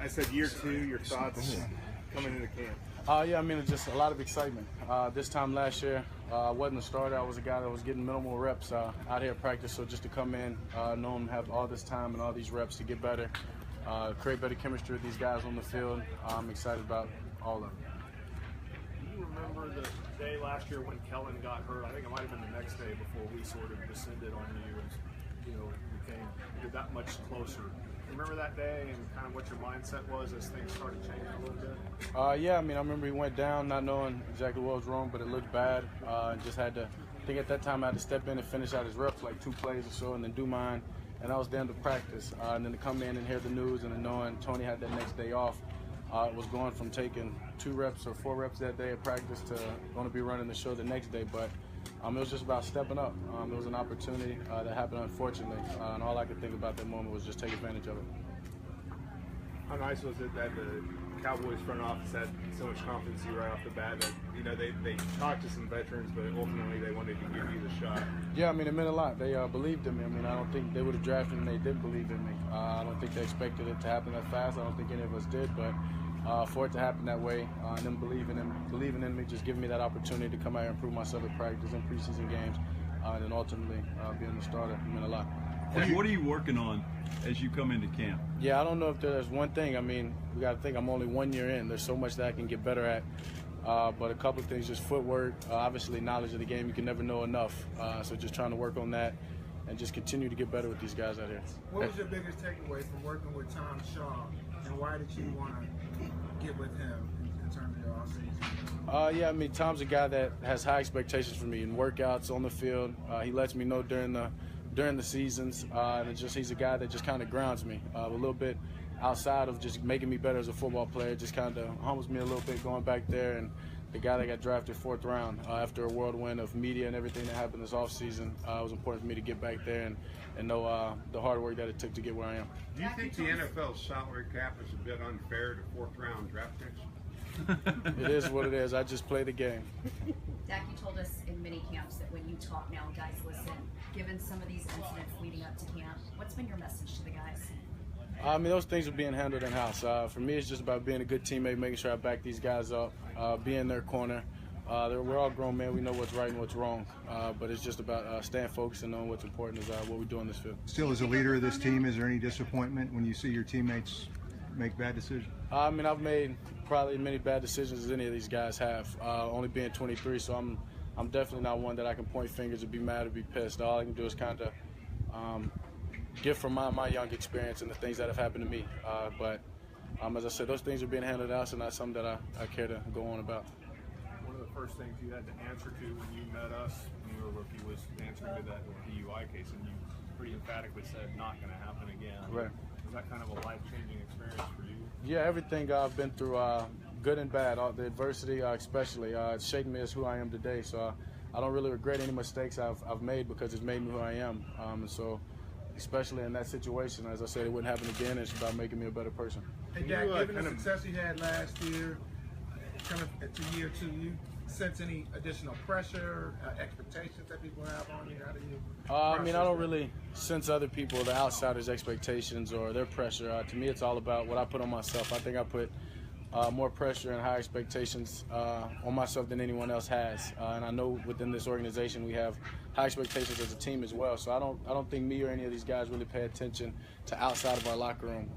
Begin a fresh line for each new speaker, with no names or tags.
I said year 2, your thoughts coming into camp?
Yeah, I mean, it's just a lot of excitement. This time last year, I wasn't a starter. I was a guy that was getting minimal reps out here at practice. So just to come in, know him, have all this time and all these reps to get better, create better chemistry with these guys on the field. I'm excited about all of it.
Do you remember the day last year when Kellen got hurt? I think it might have been the next day before we sort of descended on you and became that much closer. Remember that day and kind of what your mindset was as things started changing a little bit?
Yeah, I mean, I remember he went down not knowing exactly what was wrong, but it looked bad. Just had to, I think at that time I had to step in and finish out his reps, like 2 plays or so, and then do mine. And I was down to practice. And then to come in and hear the news and then knowing Tony had that next day off, it was going from taking 2 reps or 4 reps that day at practice to going to be running the show the next day. But it was just about stepping up. It was an opportunity that happened unfortunately, and all I could think about that moment was just take advantage of it.
How nice was it that the Cowboys front office had so much confidence in you right off the bat that, they talked to some veterans, but ultimately they wanted to give you the shot?
Yeah, I mean, it meant a lot. They believed in me. I mean, I don't think they would have drafted me and they didn't believe in me. I don't think they expected it to happen that fast. I don't think any of us did, but for it to happen that way, and them believing in me, just giving me that opportunity to come out here and prove myself at practice and preseason games, and then ultimately being the starter, it meant a lot.
What are you working on as you come into camp?
Yeah, I don't know if there's one thing. I mean, we got to think I'm only 1 year in. There's so much that I can get better at. But a couple of things, just footwork, obviously knowledge of the game. You can never know enough. So just trying to work on that and just continue to get better with these guys out here.
What was your biggest takeaway from working with Tom Shaw, and why did you want to get with him in terms of your offseason?
Yeah, I mean, Tom's a guy that has high expectations for me in workouts, on the field. He lets me know during the seasons, and it's just he's a guy that just kind of grounds me a little bit outside of just making me better as a football player. Just kind of humbles me a little bit going back there, and the guy that got drafted 4th round after a whirlwind of media and everything that happened this offseason, it was important for me to get back there and know the hard work that it took to get where I am.
Do you think the NFL salary cap is a bit unfair to 4th round draft picks?
It is what it is. I just play the game.
Dak, you told us in mini camps that when you talk now, guys listen. Given some of these incidents leading up to camp, what's been your message to the guys?
I mean, those things are being handled in-house. For me, it's just about being a good teammate, making sure I back these guys up, be in their corner. We're all grown men. We know what's right and what's wrong. But it's just about staying focused and knowing what's important is what we do on this field.
Still, as a leader of this team, is there any disappointment when you see your teammates make bad decisions?
I mean, I've made probably as many bad decisions as any of these guys have, only being 23, so I'm definitely not one that I can point fingers or be mad or be pissed. All I can do is kind of get from my young experience and the things that have happened to me. But as I said, those things are being handled out, so not something that I care to go on about.
One of the first things you had to answer to when you met us when you were a rookie was answering to that DUI case, and you pretty emphatically said not going to happen again.
Right.
Was that kind of a life-changing experience for you?
Yeah, everything I've been through, good and bad, the adversity especially, it's shaped me as who I am today. So I don't really regret any mistakes I've made because it's made me who I am. And so, especially in that situation, as I said, it wouldn't happen again. It's about making me a better person.
Hey, Dak, given the success you had last year, coming to year 2, you sense any additional pressure, expectations that people have on you? How do you
I mean, I don't really sense other people, the outsiders' expectations or their pressure. To me, it's all about what I put on myself. I think I put more pressure and high expectations on myself than anyone else has. And I know within this organization we have high expectations as a team as well. So I don't think me or any of these guys really pay attention to outside of our locker room.